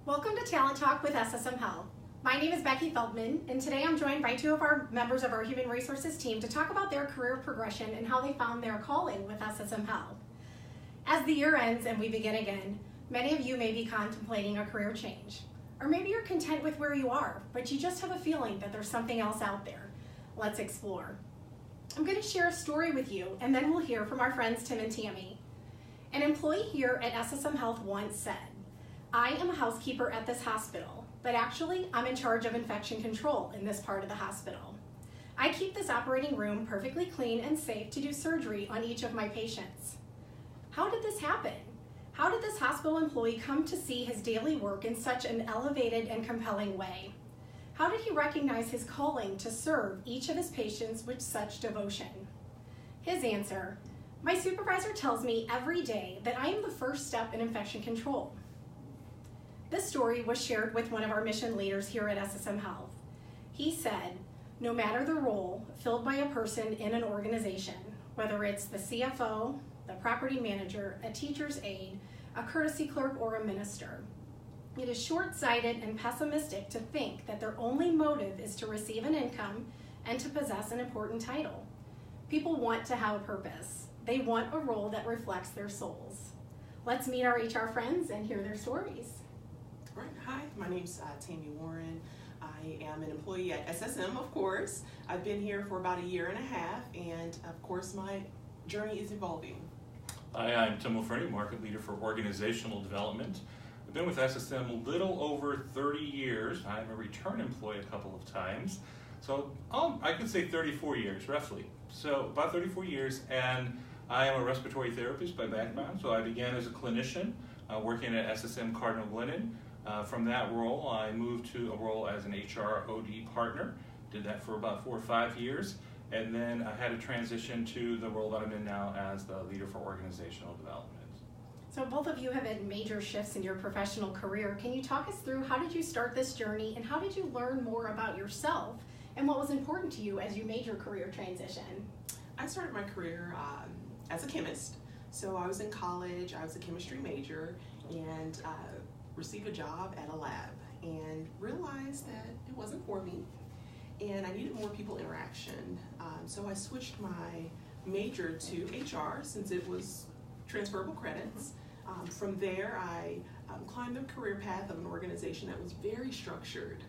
Welcome to Talent Talk with SSM Health. My name is Becky Feldman, and today I'm joined by two of our members of our Human Resources team to talk about their career progression and how they found their calling with SSM Health. As the year ends and we begin again, many of you may be contemplating a career change. Or maybe you're content with where you are, but you just have a feeling that there's something else out there. Let's explore. I'm going to share a story with you, and then we'll hear from our friends Tim and Tammy. An employee here at SSM Health once said, "I am a housekeeper at this hospital, but actually I'm in charge of infection control in this part of the hospital. I keep this operating room perfectly clean and safe to do surgery on each of my patients." How did this happen? How did this hospital employee come to see his daily work in such an elevated and compelling way? How did he recognize his calling to serve each of his patients with such devotion? His answer: "My supervisor tells me every day that I am the first step in infection control." This story was shared with one of our mission leaders here at SSM Health. He said, "No matter the role filled by a person in an organization, whether it's the CFO, the property manager, a teacher's aide, a courtesy clerk, or a minister, it is short-sighted and pessimistic to think that their only motive is to receive an income and to possess an important title. People want to have a purpose. They want a role that reflects their souls." Let's meet our HR friends and hear their stories. Right. Hi, my name's Tammy Warren. I am an employee at SSM, of course. I've been here for about a year and a half, and of course my journey is evolving. Hi, I'm Tim O'Ferny, Market Leader for Organizational Development. I've been with SSM a little over 30 years. I'm a return employee a couple of times. So I could say 34 years, roughly. So about 34 years, and I am a respiratory therapist by background. So I began as a clinician working at SSM Cardinal Glennon. From that role, I moved to a role as an HR OD partner. Did that for about 4 or 5 years. And then I had to transition to the role that I'm in now as the leader for organizational development. So both of you have had major shifts in your professional career. Can you talk us through how did you start this journey and how did you learn more about yourself and what was important to you as you made your career transition? I started my career as a chemist. So I was in college, I was a chemistry major, and received a job at a lab and realized that it wasn't for me and I needed more people interaction. So I switched my major to HR since it was transferable credits. From there, I climbed the career path of an organization that was very structured.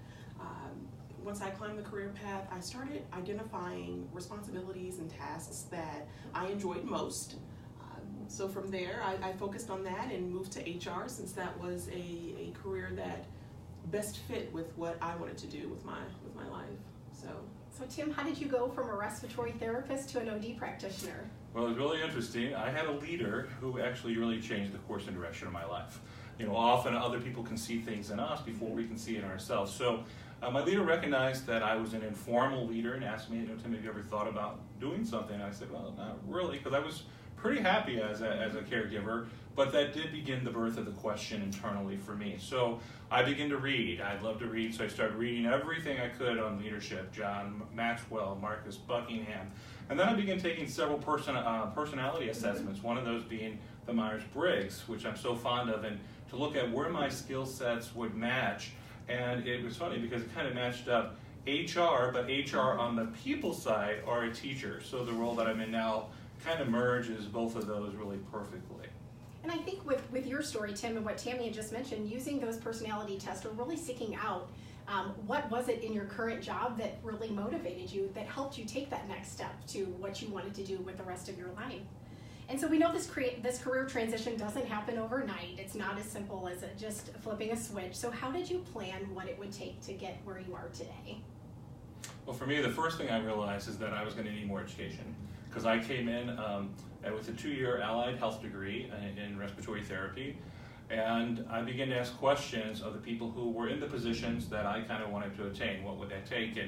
Once I climbed the career path, I started identifying responsibilities and tasks that I enjoyed most. So from there, I focused on that and moved to HR since that was a career that best fit with what I wanted to do with my life. So Tim, how did you go from a respiratory therapist to an OD practitioner? Well, it was really interesting. I had a leader who actually really changed the course and direction of my life. You know, often other people can see things in us before we can see it in ourselves. So my leader recognized that I was an informal leader and asked me, Tim, have you ever thought about doing something? And I said, well, not really, because I was pretty happy as a caregiver, but that did begin the birth of the question internally for me. So I began to read. I love to read, so I started reading everything I could on leadership, John Maxwell, Marcus Buckingham, and then I began taking several personality assessments, one of those being the Myers-Briggs, which I'm so fond of, and to look at where my skill sets would match. And it was funny because it kind of matched up HR, but HR on the people side are a teacher. So the role that I'm in now kind of merges both of those really perfectly. And I think with your story, Tim, and what Tammy had just mentioned, using those personality tests or really seeking out what was it in your current job that really motivated you, that helped you take that next step to what you wanted to do with the rest of your life. And so we know this career transition doesn't happen overnight. It's not as simple as just flipping a switch. So how did you plan what it would take to get where you are today? Well, for me, the first thing I realized is that I was going to need more education, because I came in with a 2-year allied health degree in respiratory therapy, and I began to ask questions of the people who were in the positions that I kind of wanted to attain. What would that take?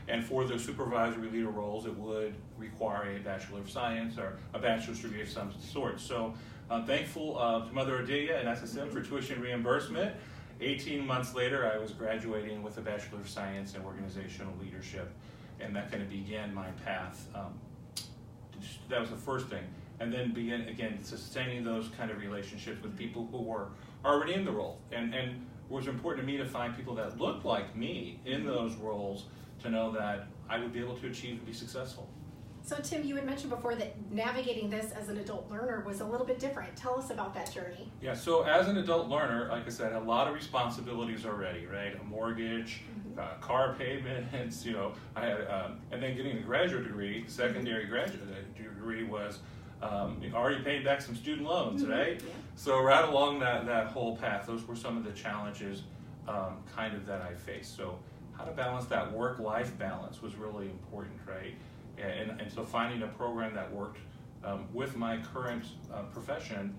And for the supervisory leader roles, it would require a Bachelor of Science or a bachelor's degree of some sort. So I'm thankful to Mother Adelia and SSM for tuition reimbursement. 18 months later, I was graduating with a Bachelor of Science in Organizational Leadership, and that kind of began my path. That was the first thing. And then begin, again, sustaining those kind of relationships with people who were already in the role. And it was important to me to find people that looked like me in those roles to know that I would be able to achieve and be successful. So Tim, you had mentioned before that navigating this as an adult learner was a little bit different. Tell us about that journey. Yeah, so as an adult learner, like I said, a lot of responsibilities already, right? A mortgage, car payments, you know, I had, and then getting a graduate degree, secondary graduate degree was already paying back some student loans, right? Yeah. So right along that whole path, those were some of the challenges kind of that I faced. So how to balance that work-life balance was really important, right? And so finding a program that worked with my current profession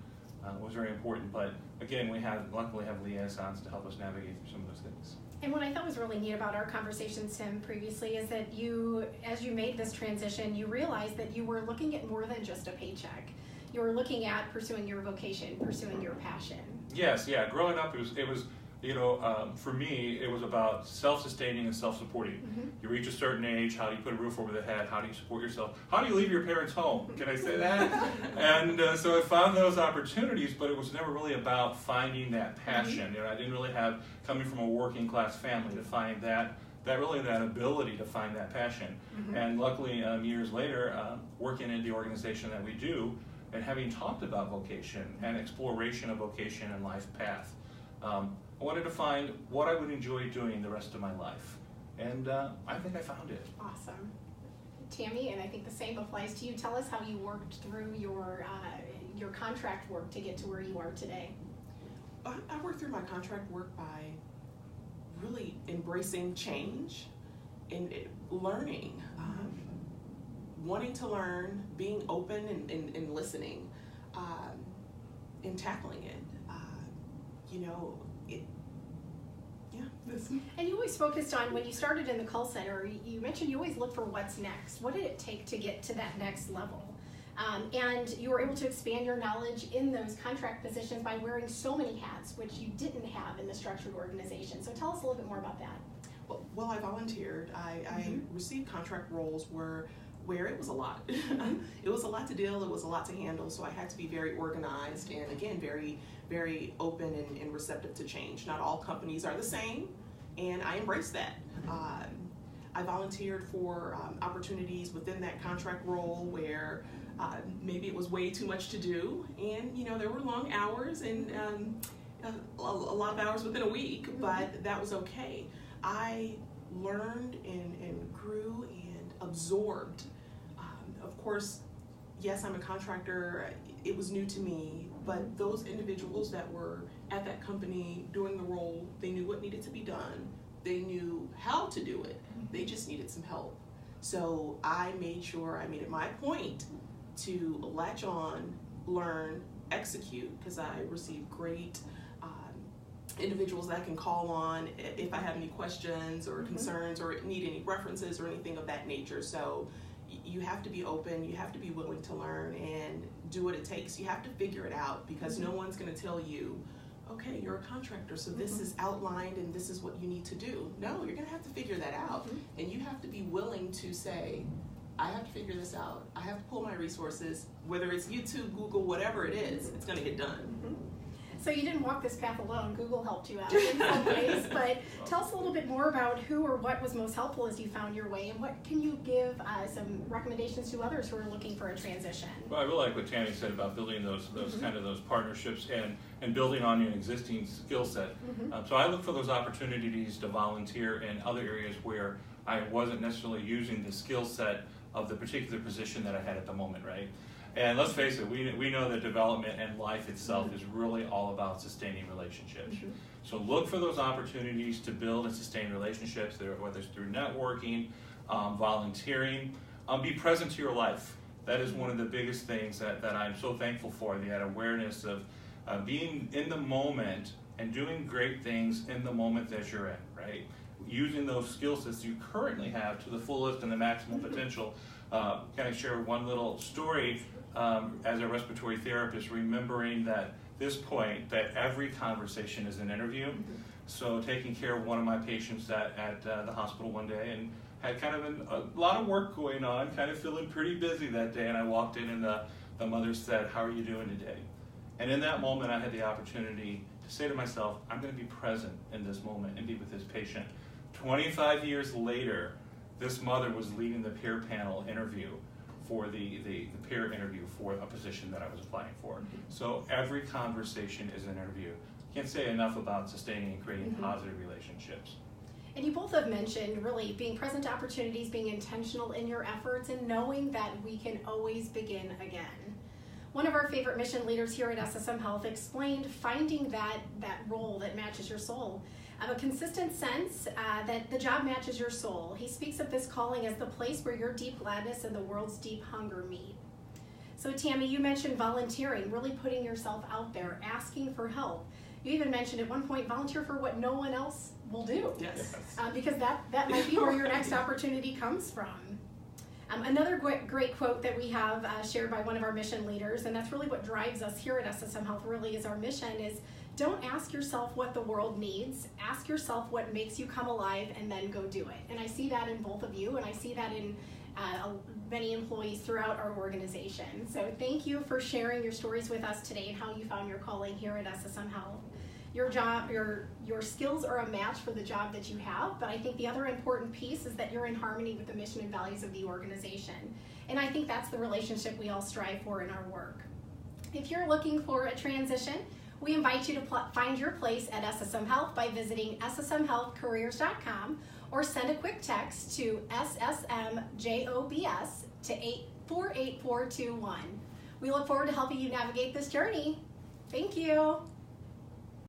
was very important. But again, we luckily have liaisons to help us navigate through some of those things. And what I thought was really neat about our conversations, Tim, previously is that you, as you made this transition, you realized that you were looking at more than just a paycheck. You were looking at pursuing your vocation, pursuing your passion. Yes, yeah. Growing up, it was you know, for me, it was about self-sustaining and self-supporting. Mm-hmm. You reach a certain age, how do you put a roof over the head? How do you support yourself? How do you leave your parents' home? Can I say that? And so I found those opportunities, but it was never really about finding that passion. Mm-hmm. You know, I didn't really have, coming from a working class family, to find that ability to find that passion. Mm-hmm. And luckily, years later, working in the organization that we do, and having talked about vocation and exploration of vocation and life path, I wanted to find what I would enjoy doing the rest of my life, and I think I found it. Awesome. Tammy, and I think the same applies to you. Tell us how you worked through your contract work to get to where you are today. I worked through my contract work by really embracing change and learning, wanting to learn, being open and listening, and tackling it. You know, And you always focused on, when you started in the call center, you mentioned you always look for what's next. What did it take to get to that next level? And you were able to expand your knowledge in those contract positions by wearing so many hats, which you didn't have in the structured organization. So tell us a little bit more about that. Well, I volunteered. I received contract roles where it was a lot. It was a lot to deal, it was a lot to handle, so I had to be very organized and, again, very, very open and receptive to change. Not all companies are the same, and I embraced that. I volunteered for opportunities within that contract role where maybe it was way too much to do, and, you know, there were long hours and a lot of hours within a week, but that was okay. I learned and grew and absorbed. Of course, yes, I'm a contractor. It was new to me, but those individuals that were at that company doing the role, they knew what needed to be done. They knew how to do it. They just needed some help. So I made sure I made it my point to latch on, learn, execute, because I received great individuals that I can call on if I have any questions or concerns or need any references or anything of that nature. So you have to be open, you have to be willing to learn and do what it takes. You have to figure it out, because no one's going to tell you, okay, you're a contractor, so this is outlined and this is what you need to do. No, you're going to have to figure that out. And you have to be willing to say, I have to figure this out. I have to pull my resources, whether it's YouTube, Google, whatever it is, it's going to get done. So you didn't walk this path alone. Google helped you out in some ways, but tell us a little bit more about who or what was most helpful as you found your way, and what can you give some recommendations to others who are looking for a transition? Well, I really like what Tammy said about building those kind of those partnerships and building on your existing skill set. So I look for those opportunities to volunteer in other areas where I wasn't necessarily using the skill set of the particular position that I had at the moment, right? And let's face it, we know that development and life itself is really all about sustaining relationships. So look for those opportunities to build and sustain relationships, whether it's through networking, volunteering. Be present to your life. That is one of the biggest things that I'm so thankful for, that awareness of being in the moment and doing great things in the moment that you're in, right? Using those skill sets you currently have to the fullest and the maximum potential. Can I share one little story? As a respiratory therapist, remembering that that every conversation is an interview. So taking care of one of my patients at the hospital one day, and had kind of a lot of work going on, kind of feeling pretty busy that day, and I walked in and the mother said, "How are you doing today?" And in that moment, I had the opportunity to say to myself, I'm going to be present in this moment and be with this patient. 25 years later, this mother was leading the peer panel interview for the peer interview for a position that I was applying for. So every conversation is an interview. Can't say enough about sustaining and creating positive relationships. And you both have mentioned really being present to opportunities, being intentional in your efforts, and knowing that we can always begin again. One of our favorite mission leaders here at SSM Health explained finding that role that matches your soul. A consistent sense that the job matches your soul. He speaks of this calling as the place where your deep gladness and the world's deep hunger meet. So Tammy, you mentioned volunteering, really putting yourself out there, asking for help. You even mentioned at one point, volunteer for what no one else will do. Yes. Because that might be where your next opportunity comes from. Another great quote that we have shared by one of our mission leaders, and that's really what drives us here at SSM Health, really is our mission, is don't ask yourself what the world needs, ask yourself what makes you come alive, and then go do it. And I see that in both of you, and I see that in many employees throughout our organization. So thank you for sharing your stories with us today and how you found your calling here at SSM Health. Your job, your skills are a match for the job that you have, but I think the other important piece is that you're in harmony with the mission and values of the organization. And I think that's the relationship we all strive for in our work. If you're looking for a transition, we invite you to find your place at SSM Health by visiting ssmhealthcareers.com or send a quick text to SSMJOBS to 48421. We look forward to helping you navigate this journey. Thank you.